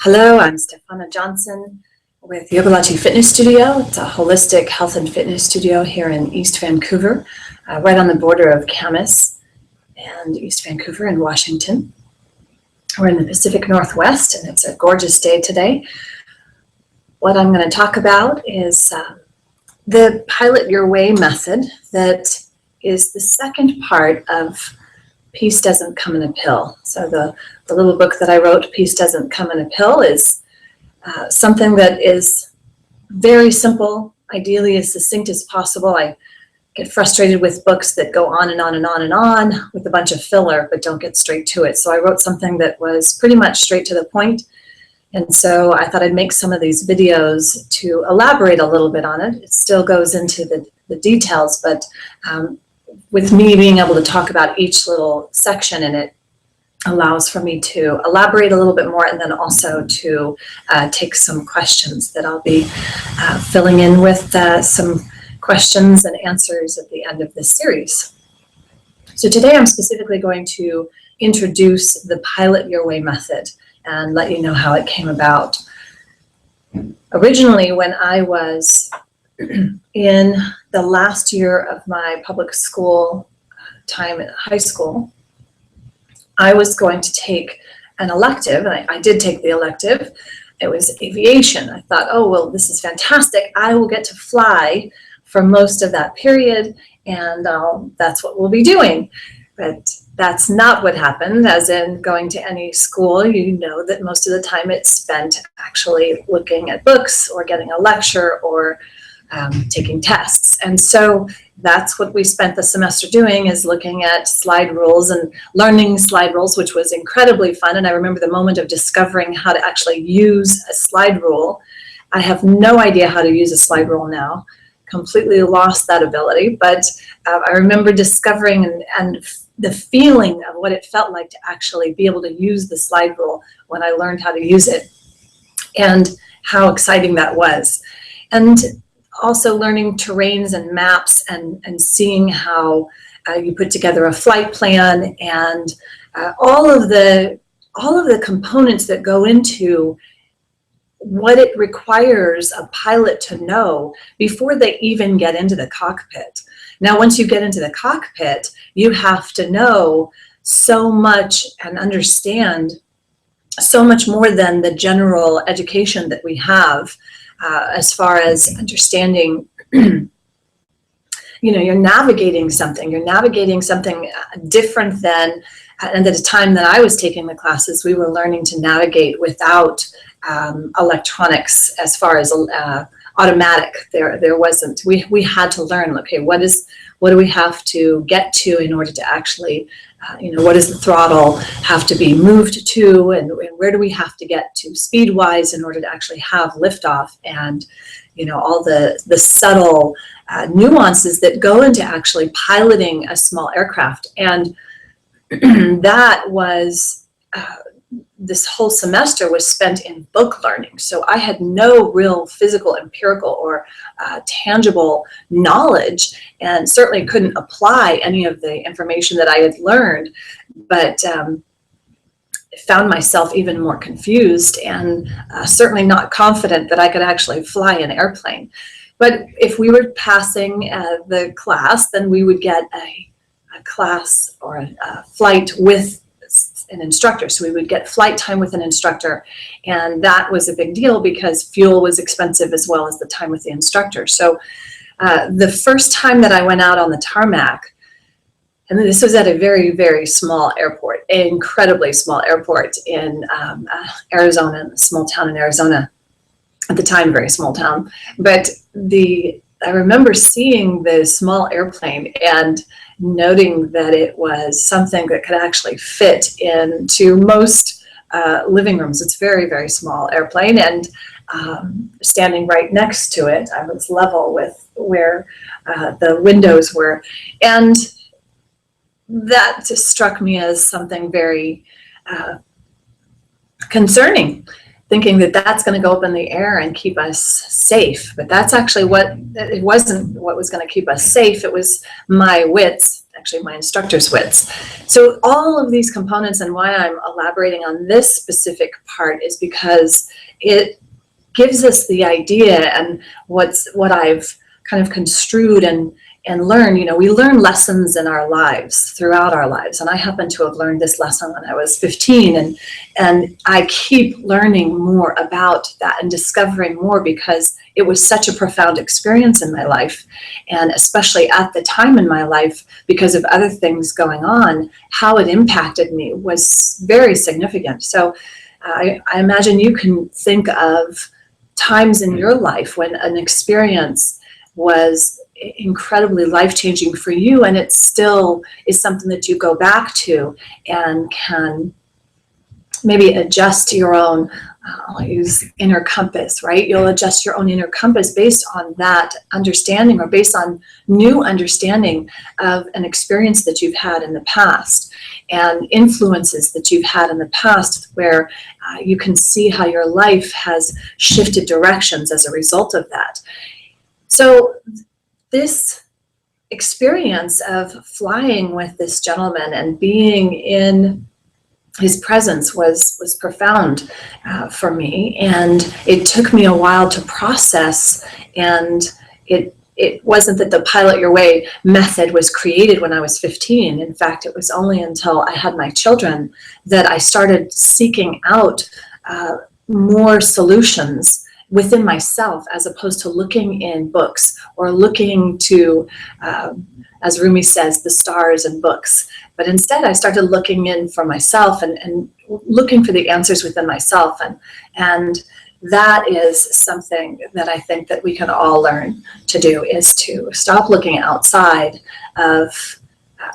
Hello, I'm Stefana Johnson with Yogalachi Fitness Studio. It's a holistic health and fitness studio here in East Vancouver, right on the border of Camas and East Vancouver in Washington. We're in the Pacific Northwest, and it's a gorgeous day today. What I'm going to talk about is the Pilot Your Way method that is the second part of Peace Doesn't Come in a Pill. So the little book that I wrote, Peace Doesn't Come in a Pill, is something that is very simple, ideally as succinct as possible. I get frustrated with books that go on and on and on and on with a bunch of filler, but don't get straight to it. So I wrote something that was pretty much straight to the point. And so I thought I'd make some of these videos to elaborate a little bit on it. It still goes into the details, but with me being able to talk about each little section in it allows for me to elaborate a little bit more, and then also to take some questions that I'll be filling in with some questions and answers at the end of this series. So today I'm specifically going to introduce the Pilot Your Way method and let you know how it came about. Originally, when I was in the last year of my public school time at high school, I was going to take an elective, and I did take the elective. It was aviation. I thought, oh, well, this is fantastic. I will get to fly for most of that period, and that's what we'll be doing. But that's not what happened. As in going to any school, you know that most of the time it's spent actually looking at books or getting a lecture or taking tests. And so that's what we spent the semester doing, is looking at slide rules and learning slide rules, which was incredibly fun. And I remember the moment of discovering how to actually use a slide rule. I have no idea how to use a slide rule now. Completely lost that ability. But I remember discovering and the feeling of what it felt like to actually be able to use the slide rule when I learned how to use it, and how exciting that was. And also learning terrains and maps and seeing how you put together a flight plan, and all of the components that go into what it requires a pilot to know before they even get into the cockpit. Now, once you get into the cockpit, you have to know so much and understand so much more than the general education that we have. As far as understanding, you're navigating something different than, and at the time that I was taking the classes, we were learning to navigate without electronics. As far as automatic, there wasn't. We had to learn, okay, what do we have to get to in order to actually, what does the throttle have to be moved to, and where do we have to get to speed-wise in order to actually have liftoff, and all the subtle nuances that go into actually piloting a small aircraft. And that was this whole semester was spent in book learning. So I had no real physical, empirical, or tangible knowledge, and certainly couldn't apply any of the information that I had learned, but found myself even more confused and certainly not confident that I could actually fly an airplane. But if we were passing the class, then we would get a class or a flight with an instructor. So we would get flight time with an instructor, and that was a big deal because fuel was expensive as well as the time with the instructor. So the first time that I went out on the tarmac, and this was at a very, very small airport, an incredibly small airport in Arizona, a small town in Arizona. At the time, very small town. But I remember seeing the small airplane and noting that it was something that could actually fit into most living rooms. It's a very, very small airplane, and standing right next to it, I was level with where the windows were. And that just struck me as something very concerning. thinking that that's going to go up in the air and keep us safe. But that's actually it wasn't what was going to keep us safe. It was my wits, actually my instructor's wits. So all of these components, and why I'm elaborating on this specific part, is because it gives us the idea, and what I've kind of construed and learn, we learn lessons in our lives, throughout our lives. And I happen to have learned this lesson when I was 15, and I keep learning more about that and discovering more, because it was such a profound experience in my life. And especially at the time in my life, because of other things going on, how it impacted me was very significant. So I imagine you can think of times in your life when an experience was incredibly life-changing for you, and it still is something that you go back to and can maybe adjust your own, I'll use inner compass, right? You'll adjust your own inner compass based on that understanding, or based on new understanding of an experience that you've had in the past and influences that you've had in the past, where you can see how your life has shifted directions as a result of that. So this experience of flying with this gentleman and being in his presence was profound for me, and it took me a while to process. And it wasn't that the Pilot Your Way method was created when I was 15. In fact, it was only until I had my children that I started seeking out more solutions within myself, as opposed to looking in books or looking to, as Rumi says, the stars and books. But instead, I started looking in for myself and looking for the answers within myself. And that is something that I think that we can all learn to do, is to stop looking outside of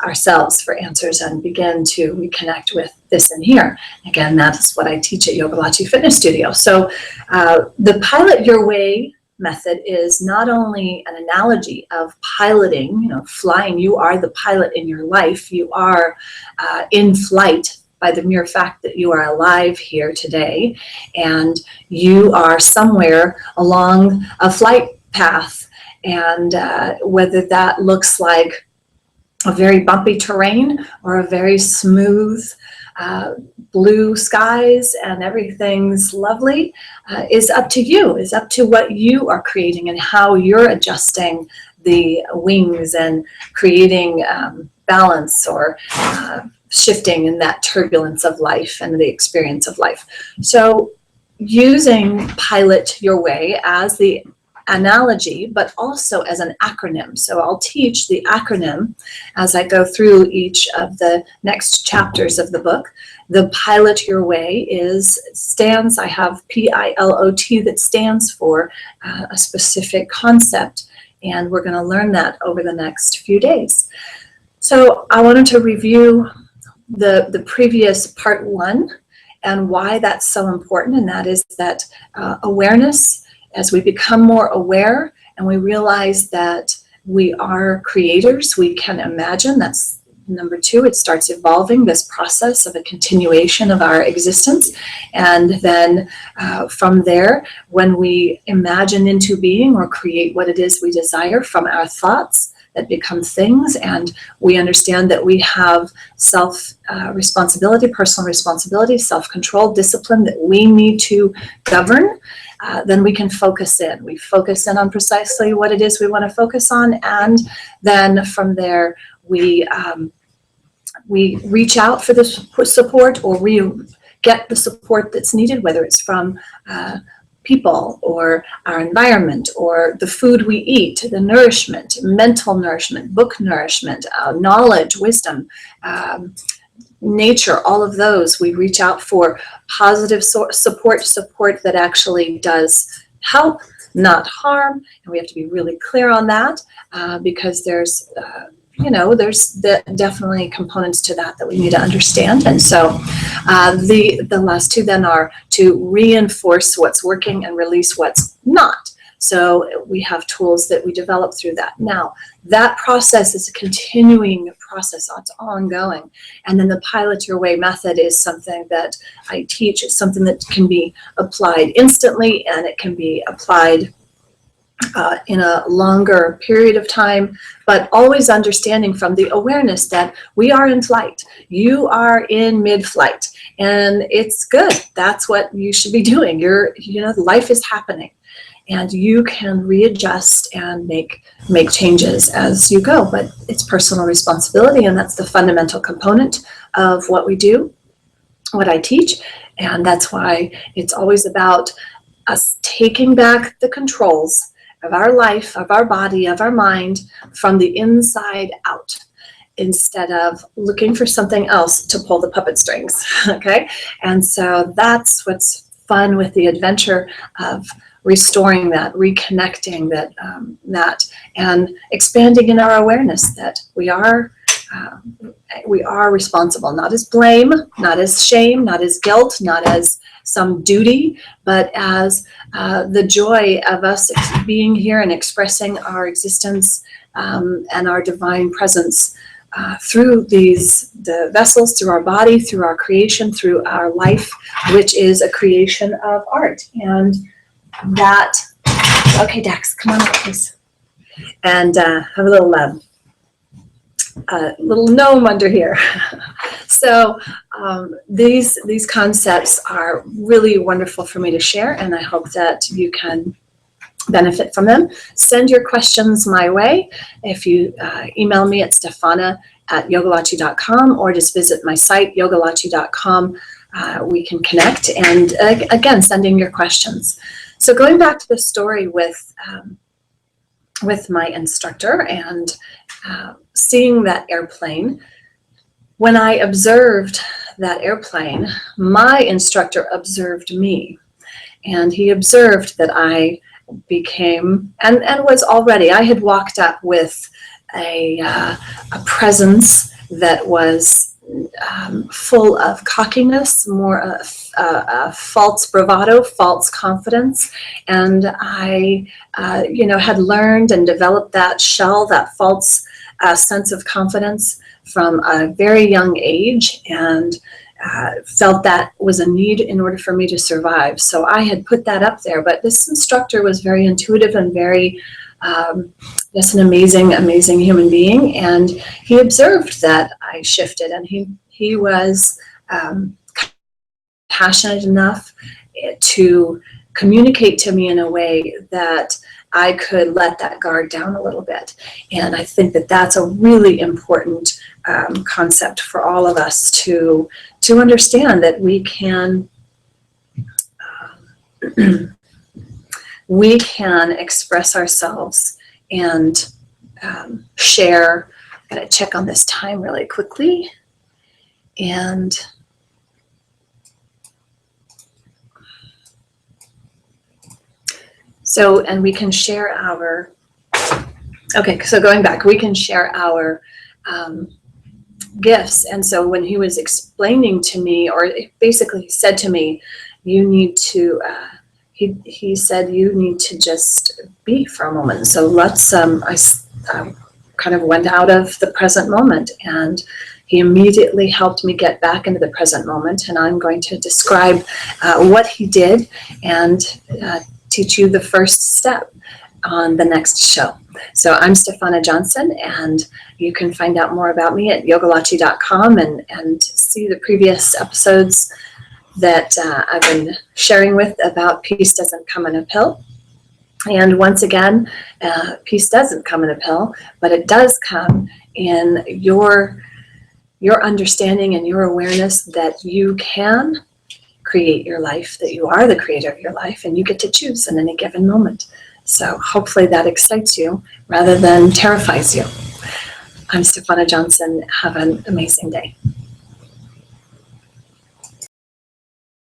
ourselves for answers and begin to reconnect with this in here. Again, that's what I teach at Yoga Lachi Fitness Studio. So the Pilot Your Way method is not only an analogy of piloting, flying. You are the pilot in your life. You are in flight by the mere fact that you are alive here today, and you are somewhere along a flight path. And whether that looks like a very bumpy terrain or a very smooth blue skies and everything's lovely, is up to you, is up to what you are creating and how you're adjusting the wings and creating balance, or shifting in that turbulence of life and the experience of life. So using Pilot Your Way as the analogy, but also as an acronym. So I'll teach the acronym as I go through each of the next chapters of the book. The Pilot Your Way stands, I have PILOT, that stands for a specific concept, and we're going to learn that over the next few days. So I wanted to review the previous part 1 and why that's so important, and that is that awareness. As we become more aware and we realize that we are creators, we can imagine. That's number 2. It starts evolving, this process of a continuation of our existence. And then from there, when we imagine into being or create what it is we desire from our thoughts, that become things, and we understand that we have self-responsibility, personal responsibility, self-control, discipline that we need to govern, then we can focus in. We focus in on precisely what it is we want to focus on, and then from there we reach out for the support, or we get the support that's needed, whether it's from people or our environment or the food we eat, the nourishment, mental nourishment, book nourishment, knowledge, wisdom, nature, all of those. We reach out for positive support that actually does help, not harm. And we have to be really clear on that, because there's definitely components to that we need to understand. And so the last 2 then are to reinforce what's working and release what's not. So we have tools that we develop through that. Now, that process is a continuing process. It's ongoing. And then the Pilot Your Way method is something that I teach. It's something that can be applied instantly, and it can be applied in a longer period of time, but always understanding from the awareness that we are in flight. You are in mid-flight, and it's good. That's what you should be doing. Life is happening, and you can readjust and make changes as you go. But it's personal responsibility, and that's the fundamental component of what we do, what I teach, and that's why it's always about us taking back the controls of our life, of our body, of our mind, from the inside out, instead of looking for something else to pull the puppet strings, okay? And so that's what's fun with the adventure of restoring that, reconnecting that, and expanding in our awareness that we are responsible, not as blame, not as shame, not as guilt, not as some duty, but as the joy of us being here and expressing our existence and our divine presence through the vessels, through our body, through our creation, through our life, which is a creation of art. And that, okay, Dax, come on up, please. And have a little gnome under here. So these concepts are really wonderful for me to share, and I hope that you can benefit from them. Send your questions my way. If you email me at stefana@yogalachi.com, or just visit my site, yogalachi.com, we can connect. And again, sending your questions. So going back to the story with my instructor and seeing that airplane, when I observed that airplane, my instructor observed me, and he observed that I became, and was already, I had walked up with a presence that was full of cockiness, more false bravado, false confidence, and I, had learned and developed that shell, that false sense of confidence from a very young age, and felt that was a need in order for me to survive. So I had put that up there, but this instructor was very intuitive and very just an amazing human being, and he observed that I shifted, and he was passionate enough to communicate to me in a way that I could let that guard down a little bit. And I think that that's a really important concept for all of us to understand, that we can we can express ourselves and share. I'm gonna check on this time really quickly. And so, and we can share our, okay, so going back, we can share our gifts. And so when he was explaining to me, or basically said to me, you need to, he said, you need to just be for a moment. So let's, I kind of went out of the present moment, and he immediately helped me get back into the present moment. And I'm going to describe what he did and teach you the first step on the next show. So I'm Stefana Johnson, and you can find out more about me at yogalachi.com and see the previous episodes that I've been sharing with about peace doesn't come in a pill. And once again, peace doesn't come in a pill, but it does come in your understanding and your awareness that you can create your life, that you are the creator of your life, and you get to choose in any given moment. So hopefully that excites you rather than terrifies you. I'm Stefana Johnson. Have an amazing day.